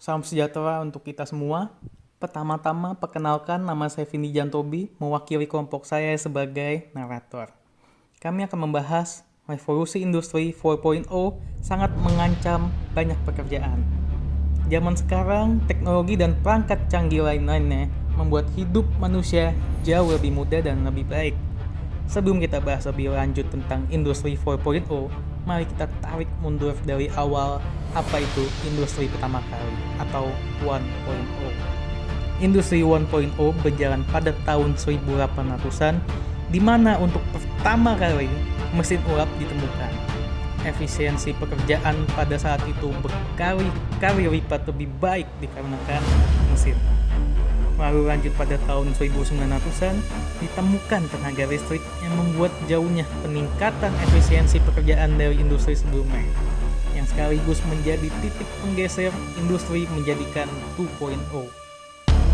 Salam sejahtera untuk kita semua. Pertama-tama, perkenalkan nama saya Vindi Jantobi, mewakili kelompok saya sebagai narator. Kami akan membahas revolusi industri 4.0 sangat mengancam banyak pekerjaan. Zaman sekarang, teknologi dan perangkat canggih lain-lainnya membuat hidup manusia jauh lebih mudah dan lebih baik. Sebelum kita bahas lebih lanjut tentang industri 4.0, mari kita tarik mundur dari awal apa itu industri pertama kali atau 1.0. Industri 1.0 berjalan pada tahun 1800-an, di mana untuk pertama kali mesin ulap ditemukan. Efisiensi pekerjaan pada saat itu berkali-kali lipat lebih baik dikarenakan mesin. Lalu lanjut pada tahun 1900-an, ditemukan tenaga listrik yang membuat jauhnya peningkatan efisiensi pekerjaan dari industri sebelumnya, yang sekaligus menjadi titik penggeser industri menjadikan 2.0.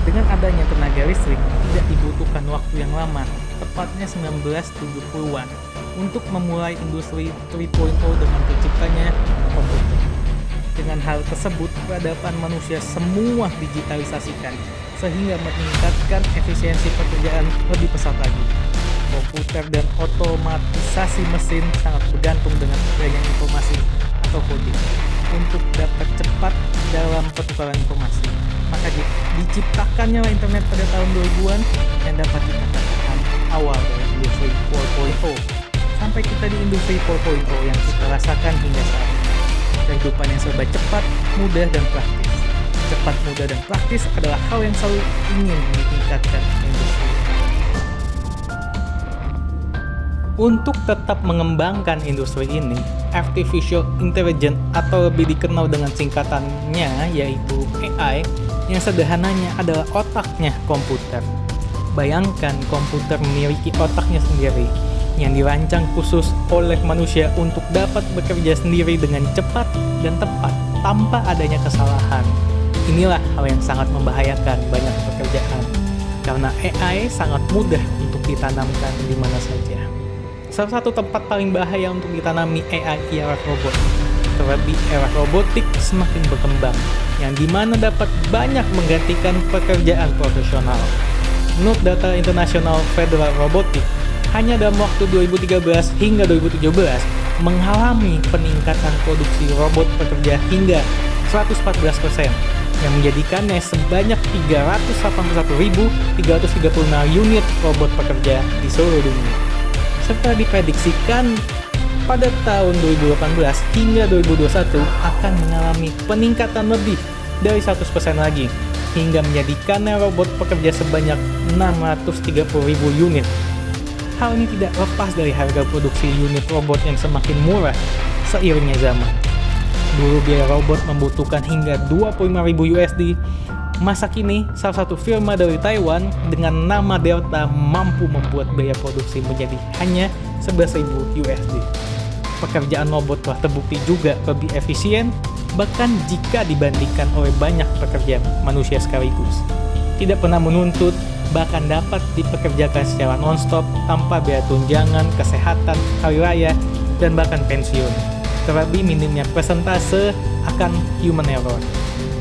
Dengan adanya tenaga listrik, tidak dibutuhkan waktu yang lama, tepatnya 1970-an, untuk memulai industri 3.0 dengan terciptanya komputer. Dengan hal tersebut, peradaban manusia semua digitalisasikan, sehingga meningkatkan efisiensi pekerjaan lebih pesat lagi. Komputer dan otomatisasi mesin sangat bergantung dengan adanya informasi atau coding untuk dapat cepat dalam pertukaran informasi. Maka diciptakannya internet pada tahun 2000-an yang dapat dikatakan awal dari industri 4.0. Sampai kita di industri 4.0 yang kita rasakan hingga saat ini. Kehidupan yang serba cepat, mudah, dan praktis. Cepat, mudah, dan praktis adalah hal yang selalu ingin ditingkatkan industri. Untuk tetap mengembangkan industri ini, Artificial Intelligence atau lebih dikenal dengan singkatannya yaitu AI, yang sederhananya adalah otaknya komputer. Bayangkan komputer memiliki otaknya sendiri, yang dirancang khusus oleh manusia untuk dapat bekerja sendiri dengan cepat dan tepat tanpa adanya kesalahan. Inilah hal yang sangat membahayakan banyak pekerjaan, karena AI sangat mudah untuk ditanamkan di mana saja. Salah satu tempat paling bahaya untuk ditanami AI ialah robot. Terlebih era robotik semakin berkembang, yang dimana dapat banyak menggantikan pekerjaan profesional. Menurut data International Federal Robotics, hanya dalam waktu 2013 hingga 2017 mengalami peningkatan produksi robot pekerja hingga 114%, yang menjadikannya sebanyak 381.335 unit robot pekerja di seluruh dunia. Serta diprediksikan pada tahun 2018 hingga 2021 akan mengalami peningkatan lebih dari 100% lagi, hingga menjadikannya robot pekerja sebanyak 630.000 unit. Hal ini tidak lepas dari harga produksi unit robot yang semakin murah seiringnya zaman. Dulu biaya robot membutuhkan hingga 25.000 USD. Masa kini, salah satu firma dari Taiwan dengan nama Delta mampu membuat biaya produksi menjadi hanya 11.000 USD. Pekerjaan robot telah terbukti juga lebih efisien, bahkan jika dibandingkan oleh banyak pekerjaan manusia sekaligus. Tidak pernah menuntut, bahkan dapat dipekerjakan secara non-stop tanpa biaya tunjangan, kesehatan, hari raya, dan bahkan pensiun. Terlebih minimnya persentase akan human error.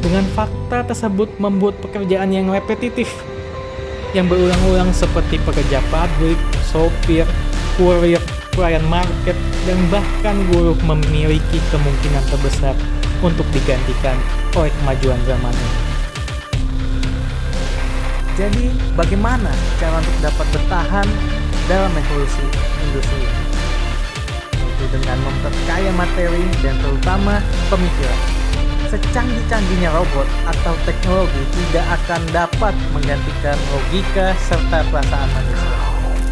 Dengan fakta tersebut membuat pekerjaan yang repetitif, yang berulang-ulang seperti pekerja pabrik, sopir, kurir, pelayan market, dan bahkan guru memiliki kemungkinan terbesar untuk digantikan oleh kemajuan zaman ini. Jadi, bagaimana cara untuk dapat bertahan dalam evolusi industri ini? Yaitu dengan memperkaya materi dan terutama pemikiran. Secanggih-canggihnya robot atau teknologi tidak akan dapat menggantikan logika serta perasaan manusia.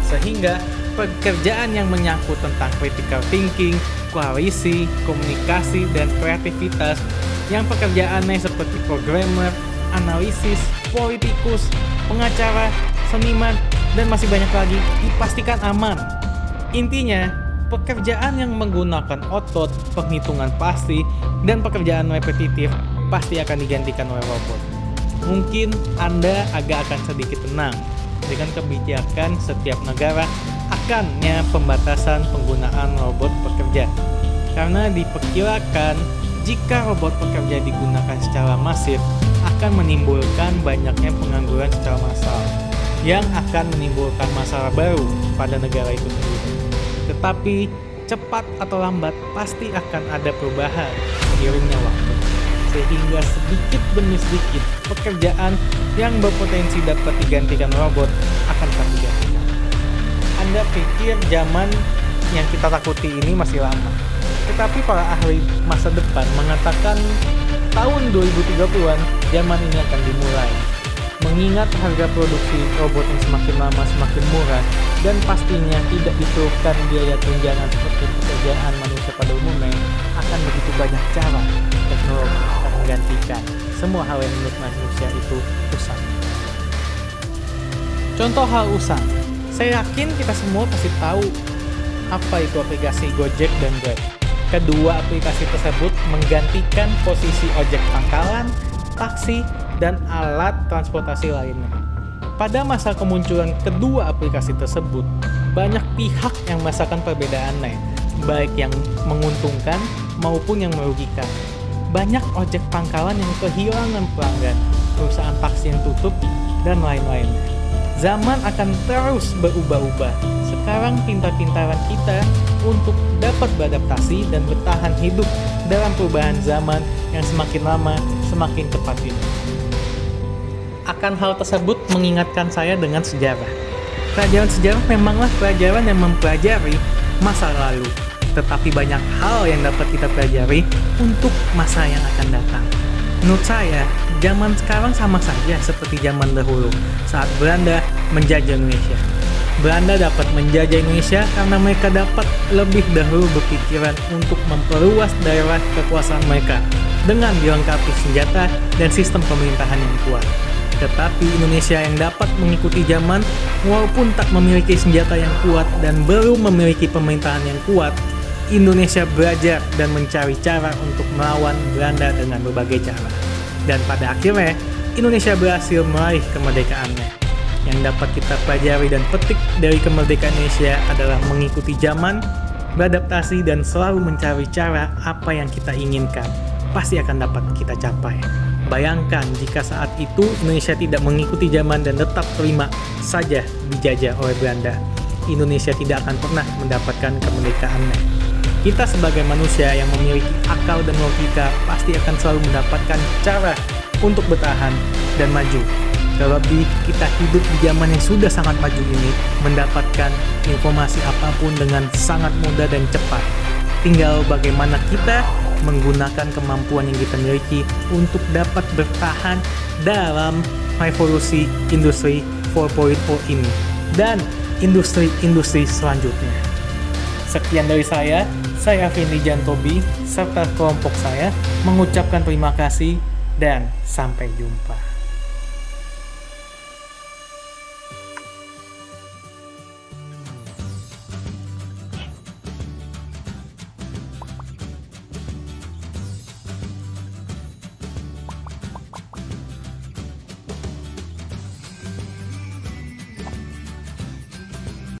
Sehingga pekerjaan yang menyangkut tentang critical thinking, koalisi, komunikasi, dan kreativitas yang pekerjaannya seperti programmer, analisis, politikus, pengacara, seniman, dan masih banyak lagi dipastikan aman. Intinya, pekerjaan yang menggunakan otot, penghitungan pasti, dan pekerjaan repetitif pasti akan digantikan oleh robot. Mungkin Anda agak akan sedikit tenang dengan kebijakan setiap negara akannya pembatasan penggunaan robot pekerja. Karena diperkirakan Jika robot pekerja digunakan secara masif, akan menimbulkan banyaknya pengangguran secara massal, yang akan menimbulkan masalah baru pada negara itu sendiri. Tetapi, cepat atau lambat pasti akan ada perubahan seiringnya waktu. Sehingga sedikit demi sedikit, pekerjaan yang berpotensi dapat digantikan robot akan digantikan. Anda pikir zaman yang kita takuti ini masih lama. Tetapi para ahli masa depan mengatakan tahun 2030-an zaman ini akan dimulai. Mengingat harga produksi robot yang semakin lama semakin murah dan pastinya tidak diperlukan biaya tunjangan seperti pekerjaan manusia pada umumnya, akan begitu banyak cara teknologi akan menggantikan semua hal yang menurut manusia itu usang. Contoh hal usang, saya yakin kita semua pasti tahu apa itu aplikasi Gojek dan Grab. Kedua aplikasi tersebut menggantikan posisi ojek pangkalan, taksi, dan alat transportasi lainnya. Pada masa kemunculan kedua aplikasi tersebut, banyak pihak yang merasakan perbedaannya, baik yang menguntungkan maupun yang merugikan. Banyak ojek pangkalan yang kehilangan pelanggan, perusahaan taksi yang tutup, dan lain-lainnya. Zaman akan terus berubah-ubah. Sekarang pintar-pintaran kita untuk dapat beradaptasi dan bertahan hidup dalam perubahan zaman yang semakin lama semakin cepat ini. Akan hal tersebut mengingatkan saya dengan sejarah. Pelajaran sejarah memanglah pelajaran yang mempelajari masa lalu, tetapi banyak hal yang dapat kita pelajari untuk masa yang akan datang. Menurut saya, zaman sekarang sama saja seperti zaman dahulu saat Belanda menjajah Indonesia. Belanda dapat menjajah Indonesia karena mereka dapat lebih dahulu berpikiran untuk memperluas daerah kekuasaan mereka dengan dilengkapi senjata dan sistem pemerintahan yang kuat. Tetapi Indonesia yang dapat mengikuti zaman walaupun tak memiliki senjata yang kuat dan belum memiliki pemerintahan yang kuat, Indonesia belajar dan mencari cara untuk melawan Belanda dengan berbagai cara. Dan pada akhirnya, Indonesia berhasil meraih kemerdekaannya. Yang dapat kita pelajari dan petik dari kemerdekaan Indonesia adalah mengikuti zaman, beradaptasi, dan selalu mencari cara apa yang kita inginkan. Pasti akan dapat kita capai. Bayangkan jika saat itu Indonesia tidak mengikuti zaman dan tetap terima saja dijajah oleh Belanda. Indonesia tidak akan pernah mendapatkan kemerdekaannya. Kita sebagai manusia yang memiliki akal dan logika pasti akan selalu mendapatkan cara untuk bertahan dan maju. Terlebih kita hidup di zaman yang sudah sangat maju ini, mendapatkan informasi apapun dengan sangat mudah dan cepat. Tinggal bagaimana kita menggunakan kemampuan yang kita miliki untuk dapat bertahan dalam revolusi industri 4.0 ini dan industri-industri selanjutnya. Sekian dari saya Vindi Jantobi, serta kelompok saya mengucapkan terima kasih dan sampai jumpa.